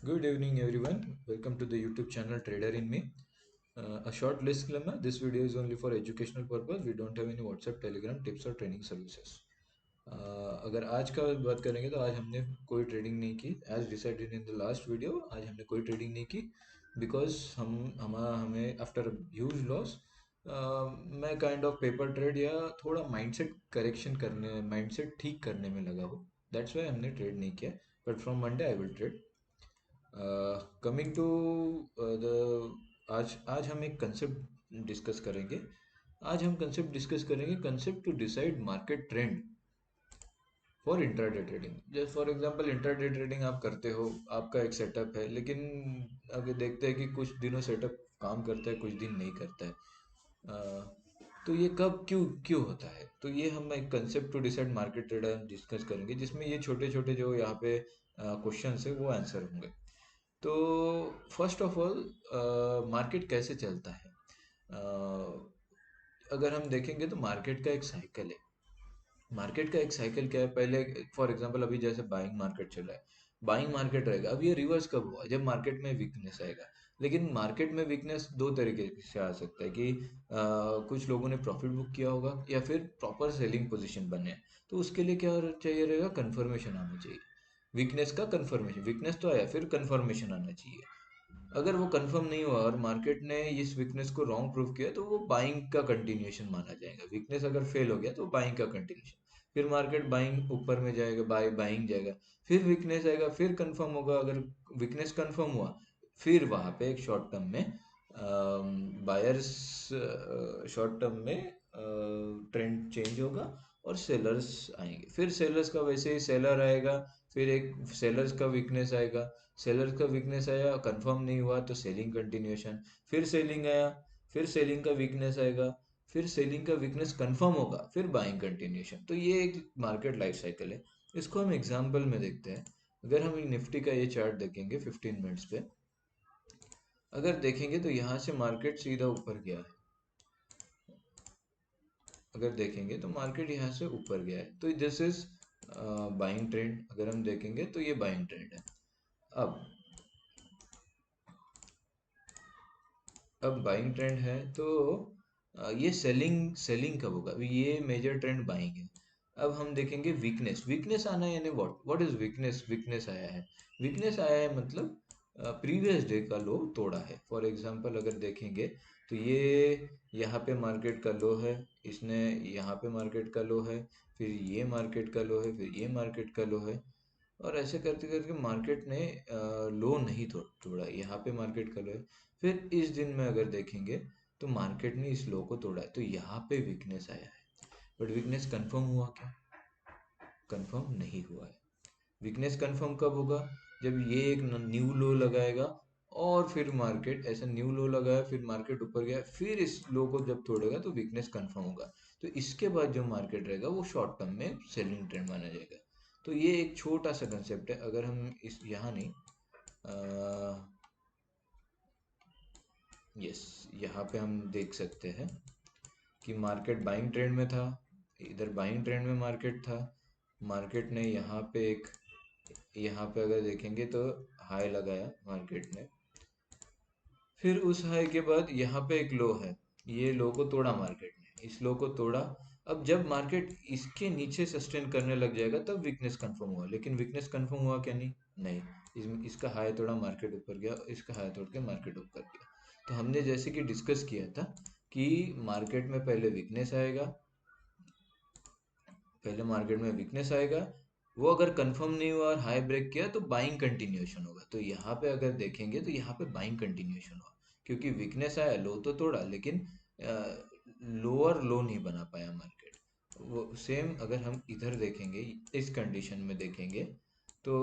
Good evening, everyone. Welcome to the YouTube channel Trader in Me. A short disclaimer: this video is only for educational purpose. We don't have any WhatsApp, Telegram tips or training services. अगर आज का बात करेंगे तो आज हमने कोई trading नहीं की as decided in the last video. आज हमने कोई ट्रेडिंग नहीं की बिकॉज हमें आफ्टर ह्यूज लॉस मैं काइंड ऑफ पेपर ट्रेड या थोड़ा माइंडसेट करेक्शन करने माइंडसेट ठीक करने में लगा हूँ। दैट्स वाई हमने ट्रेड नहीं किया, but from Monday I will trade. Coming to the आज आज हम एक कंसेप्ट डिस्कस करेंगे। आज हम कंसेप्ट डिस्कस करेंगे concept to decide market trend for intraday trading. जैसे फॉर एग्जांपल इंट्राडे ट्रेडिंग आप करते हो, आपका एक सेटअप है, लेकिन अगर देखते हैं कि कुछ दिनों सेटअप काम करता है, कुछ दिन नहीं करता है। तो ये कब क्यों क्यों होता है, तो ये हम एक concept to decide market trader discuss करेंगे, जिसमें ये छोटे छोटे जो यहाँ पे क्वेश्चंस है वो आंसर होंगे। तो फर्स्ट ऑफ ऑल, मार्केट कैसे चलता है? अगर हम देखेंगे तो मार्केट का एक साइकिल है। मार्केट का एक साइकिल क्या है? पहले फॉर एग्जांपल अभी जैसे बाइंग मार्केट चल रहा है, बाइंग मार्केट रहेगा। अब ये रिवर्स कब हुआ? जब मार्केट में वीकनेस आएगा। लेकिन मार्केट में वीकनेस दो तरीके से आ सकता है कि कुछ लोगों ने प्रॉफिट बुक किया होगा या फिर प्रॉपर सेलिंग पोजीशन बने हैं। तो उसके लिए क्या चाहिए रहेगा? कंफर्मेशन आना चाहिए। वीकनेस का कंफर्मेशन, वीकनेस तो आया, फिर कंफर्मेशन आना चाहिए। अगर वो कंफर्म नहीं हुआ और मार्केट ने इस वीकनेस को रॉन्ग प्रूव किया तो वो बाइंग का कंटिन्यूएशन माना जाएगा। वीकनेस अगर फेल हो गया तो बाइंग का कंटिन्यूएशन, फिर मार्केट बाइंग ऊपर में जाएगा, बाइंग जाएगा, फिर वीकनेस आएगा, फिर कंफर्म होगा। अगर वीकनेस कंफर्म हुआ, फिर वहां पे एक शॉर्ट टर्म में बायर्स, शॉर्ट टर्म में ट्रेंड चेंज होगा और सेलर्स आएंगे। फिर सेलर्स का वैसे ही सेलर आएगा, फिर एक सेलर्स का वीकनेस आएगा। सेलर का वीकनेस आया, कंफर्म नहीं हुआ तो सेलिंग कंटिन्यूएशन, फिर सेलिंग आया, फिर सेलिंग का वीकनेस आएगा, फिर सेलिंग का वीकनेस कंफर्म होगा, फिर बाइंग कंटिन्यूएशन। तो ये एक मार्केट लाइफ साइकिल है। इसको हम एग्जांपल में देखते हैं। अगर हम निफ्टी का ये चार्ट देखेंगे 15 मिनट्स पे, अगर देखेंगे तो यहाँ से मार्केट सीधा ऊपर गया है। अगर देखेंगे तो मार्केट यहाँ से ऊपर गया है, तो दिस इज बाइंग ट्रेंड। अगर हम देखेंगे तो ये बाइंग ट्रेंड है। अब अब बाइंग ट्रेंड है तो ये सेलिंग सेलिंग कब होगा? अभी ये मेजर ट्रेंड बाइंग है। अब हम देखेंगे वीकनेस, वीकनेस आना यानी व्हाट इज वीकनेस? वीकनेस आया है, वीकनेस आया है मतलब प्रीवियस डे का लो तोड़ा है। फॉर एग्जांपल अगर देखेंगे तो ये यहाँ पे मार्केट का लो है, इसने यहाँ पे मार्केट का लो है, फिर ये मार्केट का लो है, फिर ये मार्केट का लो है, और ऐसे करते करके मार्केट ने लो नहीं तोड़ा। यहाँ पे मार्केट का लो है। फिर इस दिन में अगर देखेंगे तो मार्केट ने इस लो को तोड़ा है, तो यहाँ पे वीकनेस आया है। बट वीकनेस कंफर्म हुआ क्या? कंफर्म नहीं हुआ है। वीकनेस कंफर्म कब होगा? जब ये एक न्यू लो लगाएगा और फिर मार्केट ऐसा न्यू लो लगाया, फिर मार्केट ऊपर गया, फिर इस लो को जब तोड़ेगा तो वीकनेस कंफर्म होगा। तो इसके बाद जो मार्केट रहेगा वो शॉर्ट टर्म में सेलिंग ट्रेंड माना जाएगा। तो ये एक छोटा सा कंसेप्ट है। अगर हम इस यहाँ नहीं, यस, यहाँ पे हम देख सकते हैं कि मार्केट बाइंग ट्रेंड में था। इधर बाइंग ट्रेंड में मार्केट था। मार्केट ने यहाँ पे एक, यहाँ पे अगर देखेंगे तो हाई लगाया मार्केट ने, फिर उस हाई के बाद यहाँ पे एक लो है, ये लो को तोड़ा मार्केट ने, इस लो को तोड़ा। अब जब मार्केट इसके नीचे सस्टेन करने लग जाएगा तब वीकनेस कंफर्म हुआ। लेकिन वीकनेस कंफर्म हुआ क्या? नहीं, नहीं। इसका हाई तोड़ा, मार्केट ऊपर गया, इसका हाई तोड़ के मार्केट ऊपर गया। तो हमने जैसे कि डिस्कस किया था कि मार्केट में पहले वीकनेस आएगा, पहले मार्केट में वीकनेस आएगा, वो अगर कंफर्म नहीं हुआ और हाई ब्रेक किया तो बाइंग कंटिन्यूएशन होगा। तो यहाँ पे अगर देखेंगे तो यहाँ पे बाइंग कंटिन्यूएशन हुआ, क्योंकि वीकनेस आया, लो तो तोड़ा, लेकिन लोअर लो नहीं बना पाया मार्केट। वो सेम अगर हम इधर देखेंगे, इस कंडीशन में देखेंगे तो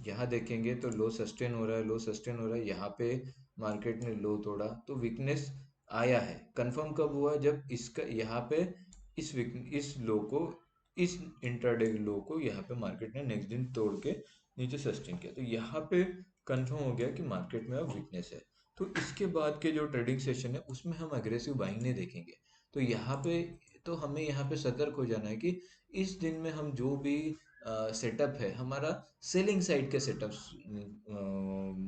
यहाँ देखेंगे तो लो सस्टेन हो रहा है, लो सस्टेन हो रहा है, यहाँ पे मार्केट ने लो तोड़ा तो वीकनेस आया है। कंफर्म कब हुआ? जब इसका यहाँ पे इस लो को, इस इंट्राडे लो को यहाँ पे मार्केट ने नेक्स्ट दिन तोड़ के नीचे सस्टेन किया, तो यहाँ पे कंफर्म हो गया कि मार्केट में अब वीकनेस है। तो इसके बाद के जो ट्रेडिंग सेशन है उसमें हम अग्रेसिव बाइंग नहीं देखेंगे। तो यहाँ पे, तो हमें यहाँ पे सतर्क हो जाना है कि इस दिन में हम जो भी सेटअप है हमारा, सेलिंग साइड के सेटअप्स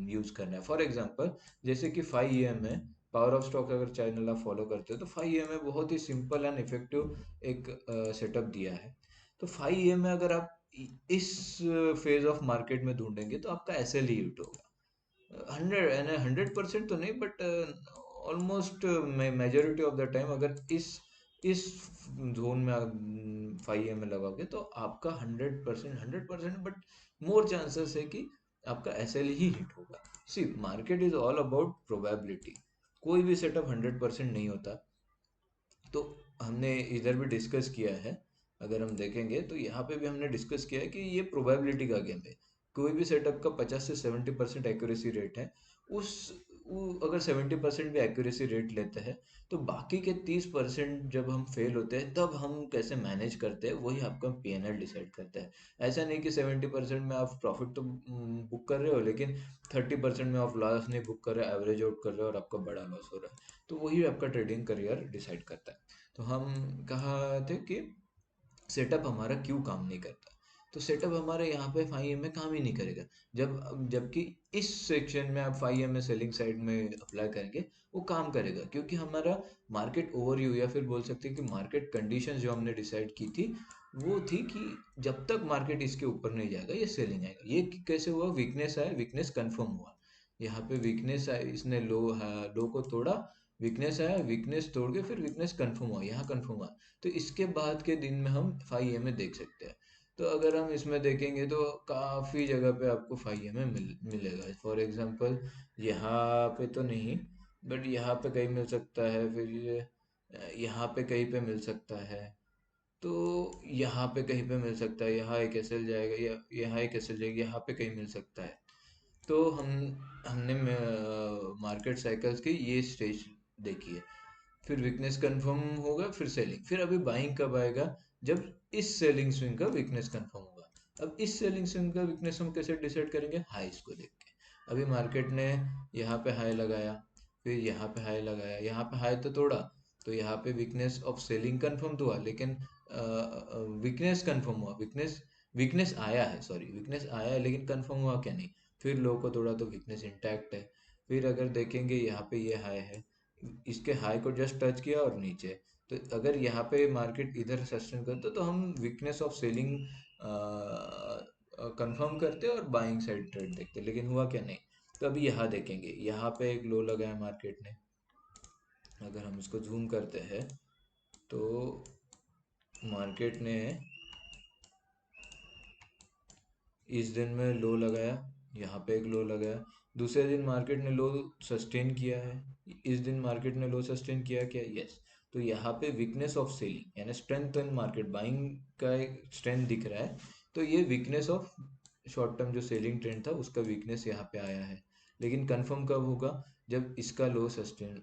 यूज करना है। फॉर एग्जांपल जैसे कि 5 EM है, पावर ऑफ स्टॉक अगर चैनल आप फॉलो करते हो तो 5 EM में बहुत ही सिंपल एंड इफेक्टिव एक सेटअप दिया है। तो 5 EM में अगर आप इस फेज ऑफ मार्केट में ढूंढेंगे तो आपका SL ही हिट होगा। 100% तो नहीं, but almost majority of the time अगर इस जोन में आप 5 EM में लगाओगे तो आपका 100%, बट मोर चांसेस है कि आपका SL ही हिट होगा। See, market is all about probability, कोई भी सेटअप 100% नहीं होता। तो हमने इधर भी डिस्कस किया है, अगर हम देखेंगे तो यहाँ पे भी हमने डिस्कस किया है कि ये प्रोबेबिलिटी का गेम है। कोई भी सेटअप का 50 से 70% एक्यूरेसी रेट है। उस अगर 70% भी एक्यूरेसी रेट लेते हैं तो बाकी के 30% जब हम फेल होते हैं तब हम कैसे मैनेज करते हैं वही आपका PNL डिसाइड करता है। ऐसा नहीं कि 70% में आप प्रॉफिट तो बुक कर रहे हो, लेकिन 30% में आप लॉस नहीं बुक कर रहे, एवरेज आउट कर रहे हो और आपका बड़ा लॉस हो रहा है। तो वही आपका ट्रेडिंग करियर डिसाइड करता है। तो हम कहा थे कि सेटअप हमारा क्यों काम नहीं करता। तो सेटअप हमारे यहाँ पे 5 EM में काम ही नहीं करेगा। जबकि इस सेक्शन में आप 5 EM में सेलिंग साइड में अप्लाई करेंगे वो काम करेगा, क्योंकि हमारा मार्केट ओवरव्यू या फिर बोल सकते हैं कि मार्केट कंडीशंस जो हमने डिसाइड की थी वो थी कि जब तक मार्केट इसके ऊपर नहीं जाएगा ये सेलिंग आएगा। ये कैसे हुआ? वीकनेस आया, वीकनेस कंफर्म हुआ। यहाँ पे वीकनेस आया, इसने लो को तोड़ा, वीकनेस आया, वीकनेस तोड़ के फिर वीकनेस कंफर्म हुआ, यहाँ कंफर्म हुआ। तो इसके बाद के दिन में हम 5 EM में देख सकते हैं। तो अगर हम इसमें देखेंगे तो काफ़ी जगह पे आपको 5 EM में मिलेगा। फॉर एग्जांपल यहाँ पे तो नहीं, बट यहाँ पे कहीं मिल सकता है, फिर ये यहाँ पे कहीं पे मिल सकता है, तो यहाँ पे कहीं पे मिल सकता है, यहाँ एक एसएल जाएगा या यहाँ एक एसएल जाएगी, यहाँ पे कहीं मिल सकता है। तो हमने मार्केट साइकिल्स की ये स्टेज देखी है। फिर वीकनेस कंफर्म होगा, फिर सेलिंग, फिर अभी बाइंग कब आएगा? जब इस सेलिंग स्विंग का वीकनेस कंफर्म होगा। अब इस सेलिंग स्विंग का वीकनेस हम कैसे डिसाइड करेंगे? हाईस को देख के। अभी मार्केट ने यहाँ पे हाई लगाया, फिर यहाँ पे हाई लगाया, यहाँ पे हाई तो तोड़ा, तो यहाँ पे वीकनेस ऑफ सेलिंग कंफर्म तो हुआ, लेकिन वीकनेस कंफर्म हुआ, वीकनेस वीकनेस आया है, सॉरी वीकनेस आया है, लेकिन कंफर्म हुआ क्या? नहीं। फिर लो को तोड़ा तो वीकनेस इंटैक्ट है। फिर अगर देखेंगे यहाँ पे ये हाई है, इसके हाई को जस्ट टच किया और नीचे, तो अगर यहाँ पे मार्केट इधर सस्टेन करता तो हम वीकनेस ऑफ सेलिंग कंफर्म करते और बाइंग साइड ट्रेड देखते, लेकिन हुआ क्या? नहीं। तो अभी यहाँ देखेंगे, यहाँ पे एक लो लगाया मार्केट ने। अगर हम इसको जूम करते हैं तो मार्केट ने इस दिन में लो लगाया, यहाँ पे एक लो लगाया, दूसरे दिन मार्केट ने लो सस्टेन किया है, इस दिन मार्केट ने लो सस्टेन किया क्या? यस। तो यहाँ पे वीकनेस ऑफ सेलिंग यानी स्ट्रेंथ इन मार्केट, बाइंग का एक स्ट्रेंथ दिख रहा है। तो ये वीकनेस ऑफ शॉर्ट टर्म जो सेलिंग ट्रेंड था उसका वीकनेस यहाँ पे आया है। लेकिन कंफर्म कब होगा? जब इसका लो सस्टेन,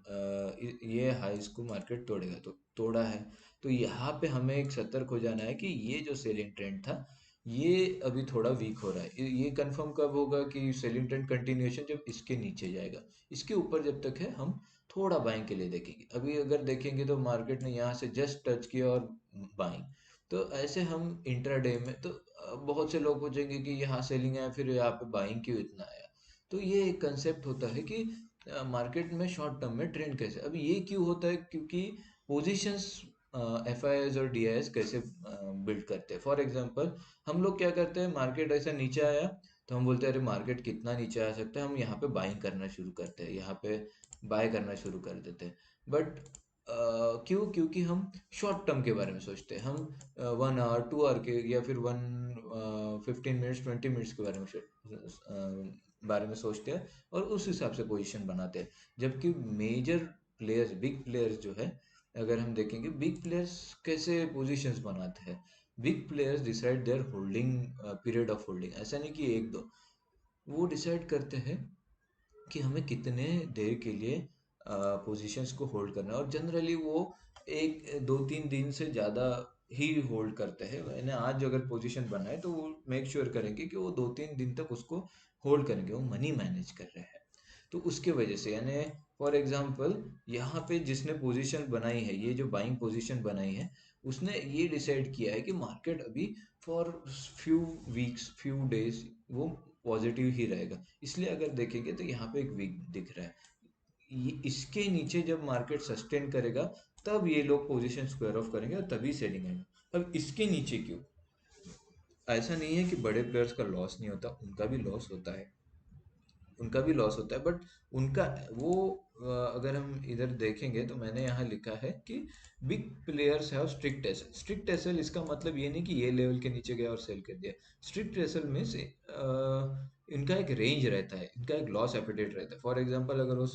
ये हाईस को मार्केट तोड़ेगा, तो तोड़ा है। तो यहाँ पे हमें एक सतर्क हो जाना है कि ये जो सेलिंग ट्रेंड था ये अभी थोड़ा वीक हो रहा है। ये कंफर्म कब होगा कि सेलिंग ट्रेंड कंटिन्यूएशन? जब इसके नीचे जाएगा। इसके ऊपर जब तक है हम थोड़ा बाइंग के लिए देखेंगे। अभी अगर देखेंगे तो मार्केट ने यहाँ से जस्ट टच किया और बाइंग। तो ऐसे हम इंट्राडे में तो बहुत से लोग पूछेंगे कि यहाँ सेलिंग आया फिर यहाँ पे बाइंग क्यों इतना आया? तो ये एक कंसेप्ट होता है कि मार्केट में शॉर्ट टर्म में ट्रेंड कैसे। अभी ये क्यों होता है? क्योंकि पोजीशंस, FIs और DIs कैसे बिल्ड करते हैं। फॉर एग्जांपल हम लोग क्या करते हैं, मार्केट ऐसा नीचे आया तो हम बोलते हैं अरे मार्केट कितना नीचे आ सकता है, हम यहाँ पे बाइंग करना शुरू करते हैं, यहाँ पे बाय करना शुरू कर देते हैं। बट क्यों? क्योंकि हम शॉर्ट टर्म के बारे में सोचते हैं। हम 1 आवर 2 आवर के या फिर 15 मिनट्स 20 मिनट्स के बारे में सोचते हैं और उस हिसाब से पोजीशन बनाते हैं। जबकि मेजर प्लेयर्स, बिग प्लेयर्स जो है, अगर हम देखेंगे बिग प्लेयर्स कैसे पोजीशंस बनाते हैं। Big players decide their holding period of holding. ऐसा नहीं कि एक दो, वो डिसाइड करते हैं कि हमें कितने देर के लिए पोजीशंस को होल्ड करना है। और जनरली वो एक 2-3 दिन से ज़्यादा ही होल्ड करते हैं। मैंने आज अगर पोजीशन बनाए तो वो मेक श्योर करेंगे कि वो 2-3 दिन तक उसको होल्ड करेंगे, वो मनी मैनेज कर रहे हैं। तो उसके वजह से यानी फॉर एग्जांपल यहाँ पे जिसने पोजीशन बनाई है, ये जो बाइंग पोजीशन बनाई है, उसने ये डिसाइड किया है कि मार्केट अभी for few weeks few days वो पॉजिटिव ही रहेगा, इसलिए अगर देखेंगे तो यहाँ पे एक वीक दिख रहा है। ये इसके नीचे जब मार्केट सस्टेन करेगा तब ये लोग पोजीशन स्क्वायर ऑफ करेंगे और तभी सेलिंग आएगा। अब इसके नीचे क्यों? ऐसा नहीं है कि बड़े प्लेयर्स का लॉस नहीं होता, उनका भी लॉस होता है, उनका भी लॉस होता है, बट उनका वो अगर हम इधर देखेंगे तो मैंने यहाँ लिखा है कि big players have strict acyl. Strict acyl इसका मतलब ये नहीं कि ये लेवल के नीचे गया और सेल कर दिया। स्ट्रिक्ट एसल में से इनका एक रेंज रहता है, इनका एक लॉस एपिटेट रहता है। फॉर एग्जांपल अगर वो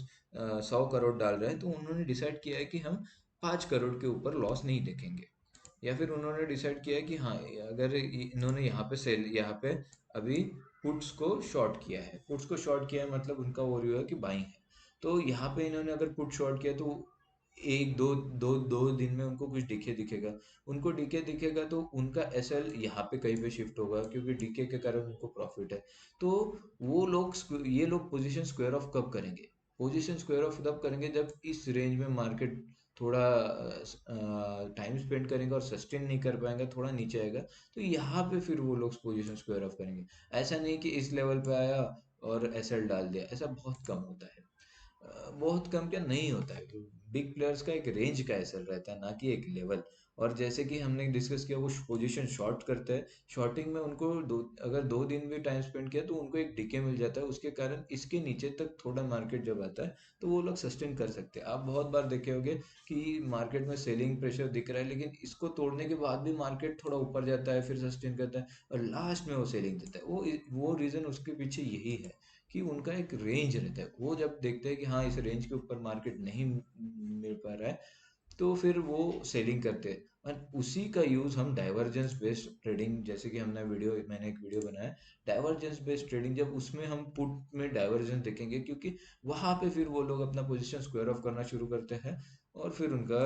100 करोड़ डाल रहे हैं तो उन्होंने डिसाइड किया है कि हम 5 करोड़ के ऊपर लॉस नहीं देखेंगे। या फिर उन्होंने डिसाइड किया है कि हाँ, अगर इन्होंने यहाँ पे सेल, यहाँ पे अभी पुट्स को शॉर्ट किया है, पुट्स को शॉर्ट किया है मतलब उनका वो है कि बाइंग है। तो यहाँ पे इन्होंने अगर पुट शॉर्ट किया तो एक दो दो दो दिन में उनको कुछ दिखेगा, उनको दिखेगा तो उनका एसएल यहाँ पे कहीं पे शिफ्ट होगा क्योंकि डीके के कारण उनको प्रॉफिट है। तो वो लोग ये लोग पोजीशन स्क्वायर ऑफ कब करेंगे? पोजीशन स्क्वायर ऑफ तब करेंगे जब इस रेंज में मार्केट थोड़ा टाइम स्पेंड करेंगे और सस्टेन नहीं कर पाएंगे, थोड़ा नीचे आएगा, तो यहाँ पे फिर वो लोग पोजीशन स्क्वायर ऑफ करेंगे। ऐसा नहीं कि इस लेवल पे आया और एसएल डाल दिया, ऐसा बहुत कम होता है। बहुत कम क्या नहीं होता है, बिग प्लेयर्स का एक रेंज का एसएल रहता है, ना कि एक लेवल। और जैसे कि हमने डिस्कस किया, वो पोजीशन शॉर्ट करते हैं, शॉर्टिंग में उनको अगर 2 दिन भी टाइम स्पेंड किया तो उनको एक डीके मिल जाता है, उसके कारण इसके नीचे तक थोड़ा मार्केट जब आता है तो वो लोग सस्टेन कर सकते हैं। आप बहुत बार देखे होंगे कि मार्केट में सेलिंग प्रेशर दिख रहा है, लेकिन इसको तोड़ने के बाद भी मार्केट थोड़ा ऊपर जाता है, फिर सस्टेन करता है और लास्ट में वो सेलिंग देता है। वो रीज़न उसके पीछे यही है कि उनका एक रेंज रहता है। वो जब देखते हैं कि हाँ, इस रेंज के ऊपर मार्केट नहीं मिल पा रहा है तो फिर वो सेलिंग करते हैं। और उसी का यूज़ हम डाइवर्जेंस बेस्ड ट्रेडिंग, जैसे कि मैंने एक वीडियो बनाया डाइवर्जेंस बेस्ड ट्रेडिंग, जब उसमें हम पुट में डाइवर्जेंस देखेंगे, क्योंकि वहां पे फिर वो लोग अपना पोजीशन स्क्वायर ऑफ करना शुरू करते हैं और फिर उनका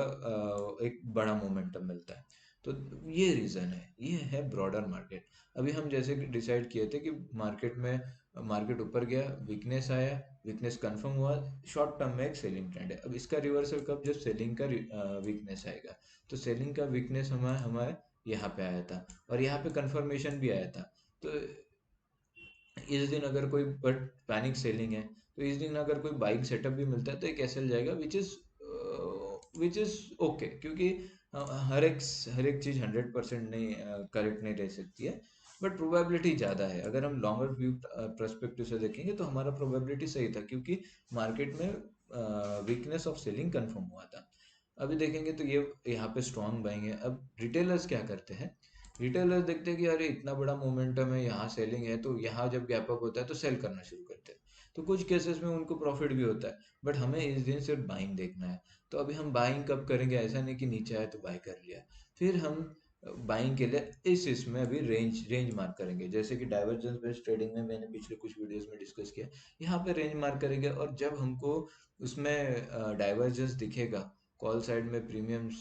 एक बड़ा मोमेंटम मिलता है। तो ये रीज़न है, ये है ब्रॉडर मार्केट। अभी हम जैसे कि डिसाइड किए थे कि मार्केट ऊपर गया, वीकनेस आया, वीकनेस कंफर्म हुआ, शॉर्ट टर्म में एक सेलिंग ट्रेंड है। अब इसका रिवर्सल कब? जब सेलिंग का वीकनेस आएगा। तो सेलिंग का वीकनेस हमारे हमारे यहाँ पे आया था और यहाँ पे कंफर्मेशन भी आया था। तो इस दिन अगर कोई, बट पैनिक सेलिंग है, तो इस दिन अगर कोई बाइंग सेटअप भी मिलता है तो एक एसएल जाएगा, विच इज ओके, क्योंकि हर एक चीज 100% नहीं करेक्ट नहीं रह सकती है, बट प्रोबेबिलिटी ज़्यादा है। अगर हम लॉन्गर व्यू पर्सपेक्टिव से देखेंगे तो हमारा प्रोबेबिलिटी सही था, क्योंकि मार्केट में वीकनेस ऑफ सेलिंग कंफर्म हुआ था। अभी देखेंगे तो ये यहाँ पे स्ट्रॉन्ग बाइंग है। अब रिटेलर्स क्या करते हैं? रिटेलर्स देखते हैं कि अरे इतना बड़ा मोमेंटम है, यहाँ सेलिंग है, तो यहाँ जब गैप अप होता है तो सेल करना शुरू करते हैं। तो कुछ केसेस में उनको प्रॉफिट भी होता है, बट हमें इस दिन सिर्फ बाइंग देखना है। तो अभी हम बाइंग कब करेंगे? ऐसा नहीं कि नीचे आए तो बाय कर लिया। फिर हम बाइंग के लिए इस इसमें अभी रेंज मार्क करेंगे, जैसे कि डाइवर्जेंस बेस्ड ट्रेडिंग में मैंने पिछले कुछ वीडियोस में डिस्कस किया। यहाँ पे रेंज मार्क करेंगे और जब हमको उसमें डाइवर्जेंस दिखेगा, कॉल साइड में प्रीमियम्स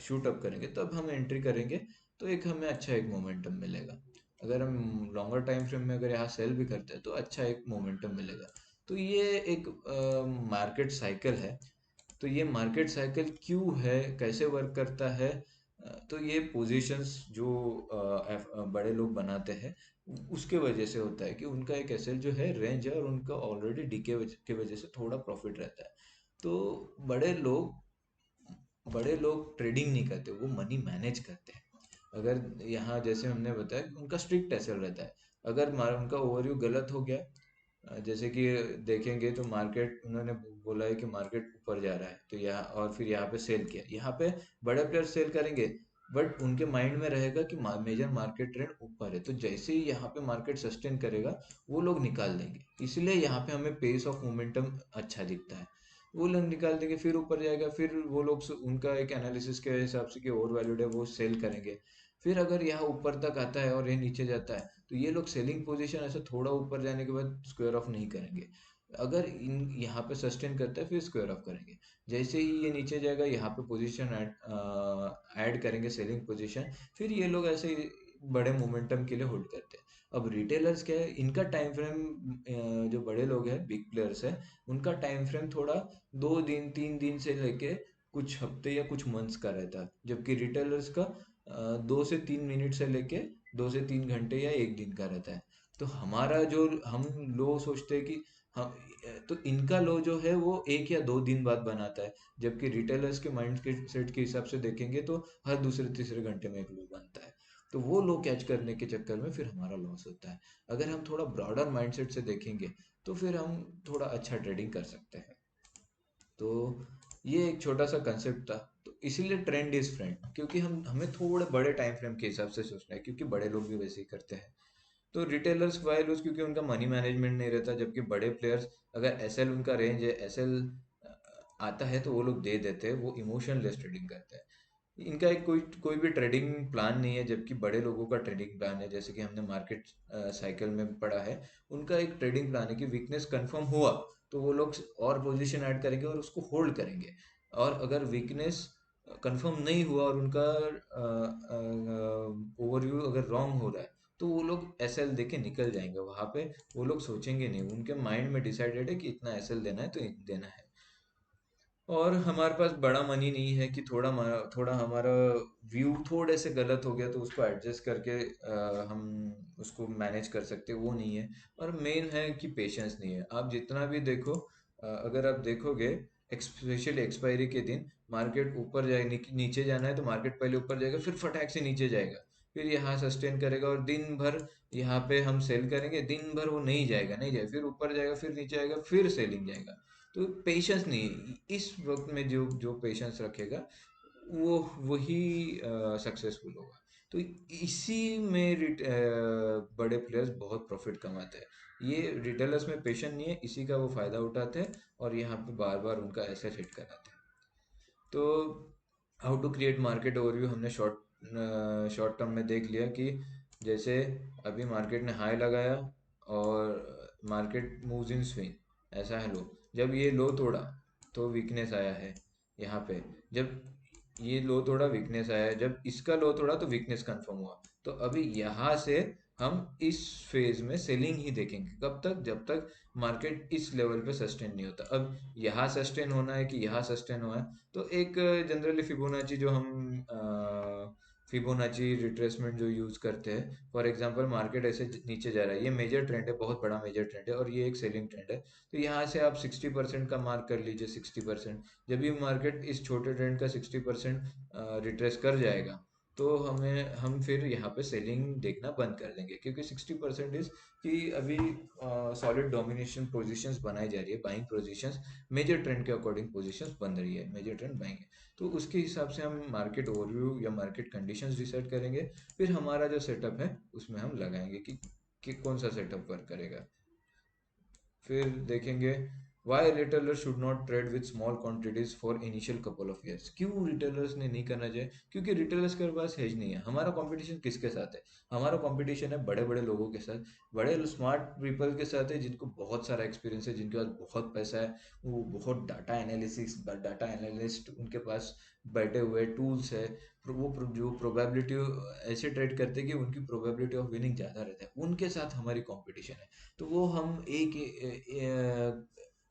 शूट अप करेंगे, तब हम एंट्री करेंगे, तो एक हमें अच्छा एक मोमेंटम मिलेगा। अगर हम लॉन्गर टाइम फ्रेम में अगर यहाँ सेल भी करते हैं तो अच्छा एक मोमेंटम मिलेगा। तो ये एक मार्केट साइकिल है। तो ये मार्केट साइकिल क्यों है, कैसे वर्क करता है? तो ये पोजीशंस जो बड़े लोग बनाते हैं उसके वजह से होता है कि उनका एक एसेट जो है रेंज है और उनका ऑलरेडी डीके के वजह से थोड़ा प्रॉफिट रहता है। तो बड़े लोग बड़े लोग ट्रेडिंग नहीं करते, वो मनी मैनेज करते हैं। अगर यहाँ जैसे हमने बताया कि उनका स्ट्रिक्ट एसेट रहता है, अगर उनका ओवरव्यू गलत हो गया, जैसे कि देखेंगे तो मार्केट, उन्होंने बोला है कि मार्केट ऊपर जा रहा है तो यहाँ, और फिर यहाँ पे सेल किया, यहाँ पे बड़े प्लेयर सेल करेंगे, बट उनके माइंड में रहेगा कि मेजर मार्केट ट्रेंड ऊपर है, तो जैसे ही यहाँ पे मार्केट सस्टेन करेगा वो लोग निकाल देंगे, इसलिए यहाँ पे हमें पेस ऑफ मोमेंटम अच्छा दिखता है। वो लोग निकाल देंगे, फिर ऊपर जाएगा, फिर वो लोग उनका एक एनालिसिस के हिसाब से कि ओवर वैल्यूड है, वो सेल करेंगे। फिर अगर यहाँ ऊपर तक आता है और ये नीचे जाता है तो ये लोग सेलिंग पोजीशन ऐसे थोड़ा ऊपर जाने के बाद स्क्वायर ऑफ नहीं करेंगे। अगर इन यहाँ पे सस्टेन करता है फिर स्क्वायर ऑफ करेंगे। जैसे ही ये नीचे जाएगा यहाँ पे पोजीशन ऐड करेंगे, सेलिंग पोजीशन, फिर ये लोग ऐसे ही बड़े मोमेंटम के लिए होल्ड करते हैं। अब रिटेलर्स क्या है, इनका टाइम फ्रेम, जो बड़े लोग हैं बिग प्लेयर्स है, उनका टाइम फ्रेम थोड़ा 2 दिन 3 दिन से लेके कुछ हफ्ते या कुछ मंथ्स का रहता है, जबकि रिटेलर्स का 2 से 3 मिनट से लेके 2 से 3 घंटे या एक दिन का रहता है। तो हमारा जो हम लो सोचते हैं कि हम, तो इनका लो जो है वो 1 या 2 दिन बाद बनाता है, जबकि रिटेलर्स के माइंड के सेट के हिसाब से देखेंगे तो हर दूसरे तीसरे घंटे में एक लो बनता है। तो वो लो कैच करने के चक्कर में फिर हमारा लॉस होता है। अगर हम थोड़ा ब्रॉडर माइंडसेट से देखेंगे तो फिर हम थोड़ा अच्छा ट्रेडिंग कर सकते हैं। तो ये एक छोटा सा कंसेप्ट था। तो इसीलिए ट्रेंड इज फ्रेंड, क्योंकि हम हमें थोड़े बड़े टाइम फ्रेम के हिसाब से सोचना है, क्योंकि बड़े लोग भी वैसे ही करते हैं। तो रिटेलर्स वाई लूज क्योंकि उनका मनी मैनेजमेंट नहीं रहता, जबकि बड़े प्लेयर्स अगर एसएल उनका रेंज है, एसएल आता है तो वो लोग दे देते हैं, वो इमोशनलेस ट्रेडिंग करते हैं। इनका एक कोई कोई भी ट्रेडिंग प्लान नहीं है, जबकि बड़े लोगों का ट्रेडिंग प्लान है, जैसे कि हमने मार्केट साइकिल में पढ़ा है। उनका एक ट्रेडिंग प्लान है कि वीकनेस कंफर्म हुआ तो वो लोग और पोजीशन ऐड करेंगे और उसको होल्ड करेंगे। और अगर वीकनेस कंफर्म नहीं हुआ और उनका ओवरव्यू अगर रॉन्ग हो रहा है तो वो लोग एसएल दे के निकल जाएंगे वहां पे। वो लोग सोचेंगे नहीं, उनके माइंड में डिसाइडेड है कि इतना एसएल देना है तो देना है। और हमारे पास बड़ा मनी नहीं है कि थोड़ा हमारा व्यू थोड़े से गलत हो गया तो उसको एडजस्ट करके हम उसको मैनेज कर सकते, वो नहीं है। और मेन है कि पेशेंस नहीं है। आप जितना भी देखो, अगर आप देखोगे स्पेशली एक्सपायरी के दिन, मार्केट ऊपर जाए नीचे जाना है तो मार्केट पहले ऊपर जाएगा, फिर फटाक से नीचे जाएगा, फिर यहाँ सस्टेन करेगा और दिन भर यहाँ पे हम सेल करेंगे, दिन भर वो नहीं जाएगा, नहीं जाएगा, फिर ऊपर जाएगा, फिर नीचे आएगा, फिर सेलिंग जाएगा। तो पेशेंस नहीं, इस वक्त में जो जो पेशेंस रखेगा वो वही सक्सेसफुल होगा। तो इसी में बड़े प्लेयर्स बहुत प्रॉफिट कमाते हैं। ये रिटेलर्स में पेशेंस नहीं है, इसी का वो फायदा उठाते हैं और यहाँ पे बार बार उनका ऐसे हिट कराते हैं। तो how to create market overview हमने शॉर्ट टर्म में देख लिया कि जैसे अभी मार्केट ने हाई लगाया और मार्केट मूव्स इन स्विंग, ऐसा है लो। जब ये लो तोड़ा तो वीकनेस आया है यहाँ पे। जब ये लो तोड़ा वीकनेस आया है, जब इसका लो तोड़ा तो वीकनेस कंफर्म हुआ। तो अभी यहाँ से हम इस फेज में सेलिंग ही देखेंगे, कब तक, जब तक मार्केट इस लेवल पे सस्टेन नहीं होता। अब यहाँ सस्टेन होना है कि यहाँ सस्टेन हुआ है, तो एक जनरली फिबोनाची जो हम फिबोनाची रिट्रेसमेंट जो यूज करते हैं, फॉर एग्जांपल मार्केट ऐसे नीचे जा रहा है, ये मेजर ट्रेंड है, बहुत बड़ा मेजर ट्रेंड है और ये एक सेलिंग ट्रेंड है। तो यहाँ से आप 60% का मार्क कर लीजिए, 60%। जब भी मार्केट इस छोटे ट्रेंड का 60% रिट्रेस कर जाएगा तो हम फिर यहाँ पे सेलिंग देखना बंद कर देंगे, क्योंकि 60% इज कि अभी सॉलिड डोमिनेशन पोजीशंस बनाई जा रही है, बाइंग पोजीशंस, मेजर ट्रेंड के अकॉर्डिंग पोजीशंस बन रही है, मेजर ट्रेंड बाइंग है। तो उसके हिसाब से हम मार्केट ओवरव्यू या मार्केट कंडीशंस डिसाइड करेंगे, फिर हमारा जो सेटअप है उसमें हम लगाएंगे कि कौन सा सेटअप वर्क करेगा। फिर देखेंगे why retailer should not trade with small quantities for initial couple of years. क्यों रिटेलर्स ने नहीं करना चाहिए? क्योंकि रिटेलर्स के पास हेज नहीं है। हमारा कंपटीशन किसके साथ है? हमारा कंपटीशन है बड़े बड़े लोगों के साथ, बड़े स्मार्ट पीपल के साथ है, जिनको बहुत सारा एक्सपीरियंस है, जिनके पास बहुत पैसा है, वो बहुत डाटा एनालिसिस, डाटा एनालिस्ट उनके पास बैठे हुए टूल्स है। जो प्रोबेबिलिटी ऐसे ट्रेड करते हैं कि उनकी प्रोबेबिलिटी ऑफ विनिंग ज़्यादा रहता है, उनके साथ हमारी कंपटीशन है। तो वो हम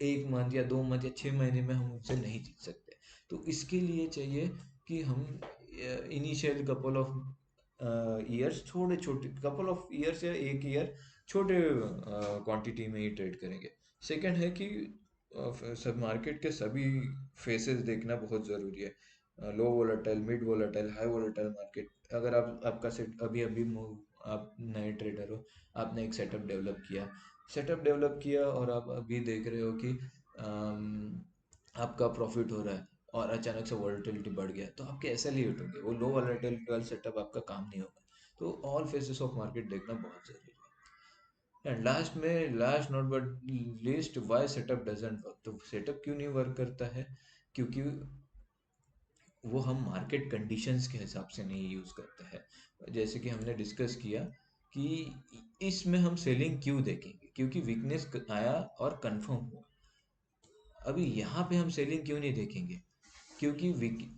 एक मंथ या 2 मंथ या 6 महीने में हम उनसे नहीं जीत सकते। तो इसके लिए चाहिए कि हम इनिशियल कपल ऑफ ईयर्स, छोटे छोटे कपल ऑफ ईयर्स या एक ईयर छोटे क्वांटिटी में ही ट्रेड करेंगे। सेकंड है कि सब मार्केट के सभी फेसेस देखना बहुत ज़रूरी है। Low volatile, mid volatile, high volatile market. अगर आपका सेट अभी अभी आप नए ट्रेडर हो, आपने एक सेटअप डेवलप किया और आप अभी देख रहे हो कि आपका प्रॉफिट हो रहा है और अचानक से वॉलेटिलिटी बढ़ गया, तो आपके ऐसे ही हिट होंगे, वो लो वॉलेटिलिटी वाला सेटअप आपका काम नहीं होगा। तो ऑल फेसेस ऑफ मार्केट देखना बहुत जरूरी है। And last not but least, why setup doesn't work. तो सेटअप क्यों नहीं वर्क करता है? क्योंकि वो हम मार्केट कंडीशंस के हिसाब से नहीं यूज़ करते हैं। जैसे कि हमने डिस्कस किया कि इसमें हम सेलिंग क्यों देखेंगे, क्योंकि वीकनेस आया और कंफर्म हुआ। अभी यहाँ पे हम सेलिंग क्यों नहीं देखेंगे? क्योंकि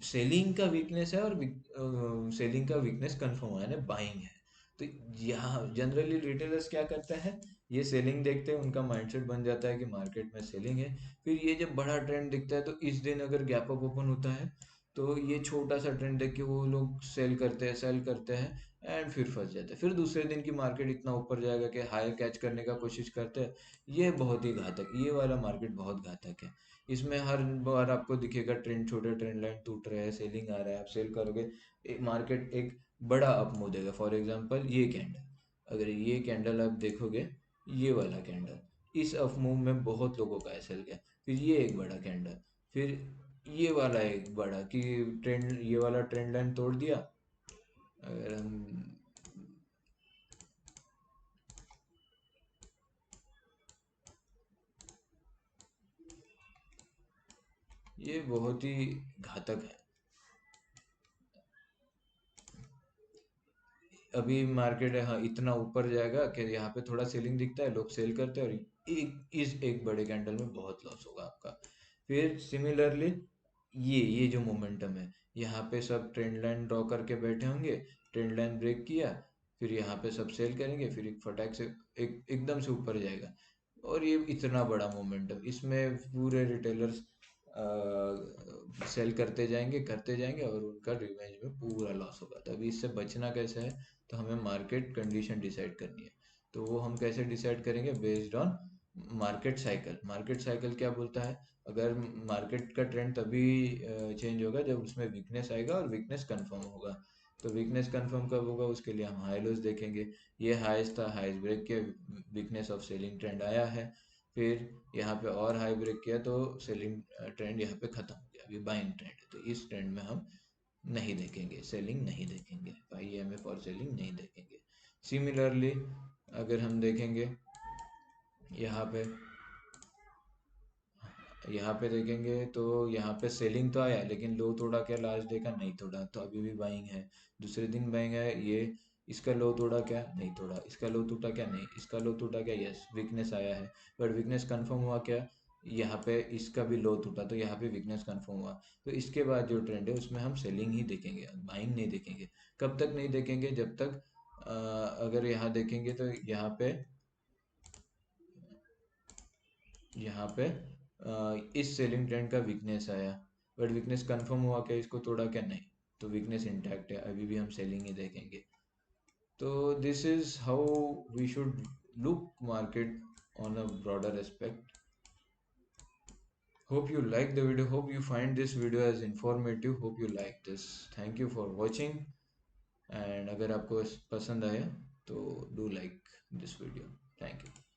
सेलिंग का वीकनेस है और सेलिंग का वीकनेस कंफर्म हुआ, यानी बाइंग है। तो यहाँ जनरली रिटेलर्स क्या करते हैं ये सेलिंग देखते हैं, उनका माइंडसेट बन जाता है कि मार्केट में सेलिंग है। फिर ये जब बड़ा ट्रेंड दिखता है तो इस दिन अगर गैप अप ओपन होता है तो ये छोटा सा ट्रेंड देख के वो लोग सेल करते हैं एंड फिर फंस जाते हैं। फिर दूसरे दिन की मार्केट इतना ऊपर जाएगा कि हाई कैच करने का कोशिश करते हैं। ये बहुत ही घातक, ये वाला मार्केट बहुत घातक है। इसमें हर बार आपको दिखेगा ट्रेंड, छोटे ट्रेंड लाइन टूट रहे हैं, सेलिंग आ रहा है, आप सेल करोगे, मार्केट एक बड़ा अप मूव देगा। फॉर एग्जांपल ये कैंडल, अगर ये कैंडल आप देखोगे, ये वाला कैंडल, इस अप मूव में बहुत लोगों का एसएल गया। फिर ये एक बड़ा कैंडल, फिर ये वाला एक बड़ा कि ट्रेंड, ये वाला ट्रेंड लाइन तोड़ दिया। अगर हम, ये बहुत ही घातक है। अभी मार्केट है, हाँ, इतना ऊपर जाएगा कि यहाँ पे थोड़ा सेलिंग दिखता है, लोग सेल करते हैं, और एक बड़े कैंडल में बहुत लॉस होगा आपका। फिर सिमिलरली ये जो मोमेंटम है, यहाँ पे सब ट्रेंड लाइन ड्रॉ करके बैठे होंगे, ट्रेंड लाइन ब्रेक किया, फिर यहाँ पे सब सेल करेंगे, फिर एक फटाक से एकदम से ऊपर जाएगा। और ये इतना बड़ा मोमेंटम, इसमें पूरे रिटेलर्स सेल करते जाएंगे और उनका रिवेंज में पूरा लॉस होगा। तो अभी इससे बचना कैसे है, तो हमें मार्केट कंडीशन डिसाइड करनी है। तो वो हम कैसे डिसाइड करेंगे, based on market cycle. Market cycle क्या बोलता है, अगर मार्केट का ट्रेंड तभी चेंज होगा जब उसमें वीकनेस आएगा और वीकनेस कंफर्म होगा। तो वीकनेस कंफर्म कब होगा, उसके लिए हम हाई लोज देखेंगे। ये हाईज था, हाईज ब्रेक के, वीकनेस ऑफ सेलिंग ट्रेंड आया है। फिर यहाँ पे और हाई ब्रेक किया तो सेलिंग ट्रेंड यहाँ पे खत्म हो गया, अभी बाइंग ट्रेंड है। तो इस ट्रेंड में हम नहीं देखेंगे, सेलिंग नहीं देखेंगे, IMF और सेलिंग नहीं देखेंगे। सिमिलरली अगर हम देखेंगे यहाँ पे, यहाँ पे देखेंगे तो यहाँ पे सेलिंग तो आया, लेकिन लो तोड़ा क्या, लास्ट डे का नहीं तोड़ा, तो अभी भी बाइंग है। दूसरे दिन बाइंग है ये, इसका लो तोड़ा क्या, नहीं तोड़ा, इसका लो टूटा क्या, नहीं, इसका लो टूटा क्या, यस वीकनेस आया है, बट वीकनेस कंफर्म हुआ क्या, यहाँ पे इसका भी लो टूटा, तो यहाँ पे वीकनेस कंफर्म हुआ। तो इसके बाद जो ट्रेंड है उसमें हम सेलिंग ही देखेंगे, बाइंग नहीं देखेंगे। कब तक नहीं देखेंगे, जब तक अगर यहाँ देखेंगे तो यहाँ पे इस सेलिंग ट्रेंड का वीकनेस आया, बट वीकनेस कंफर्म हुआ क्या, इसको तोड़ा क्या, नहीं, तो वीकनेस इंटैक्ट है, अभी भी हम सेलिंग ही देखेंगे। तो this is how we should look market on a broader aspect. Hope you like the video, hope you find this video as informative, hope you like this. Thank you for watching, and अगर आपको पसंद आया तो do like this video. Thank you.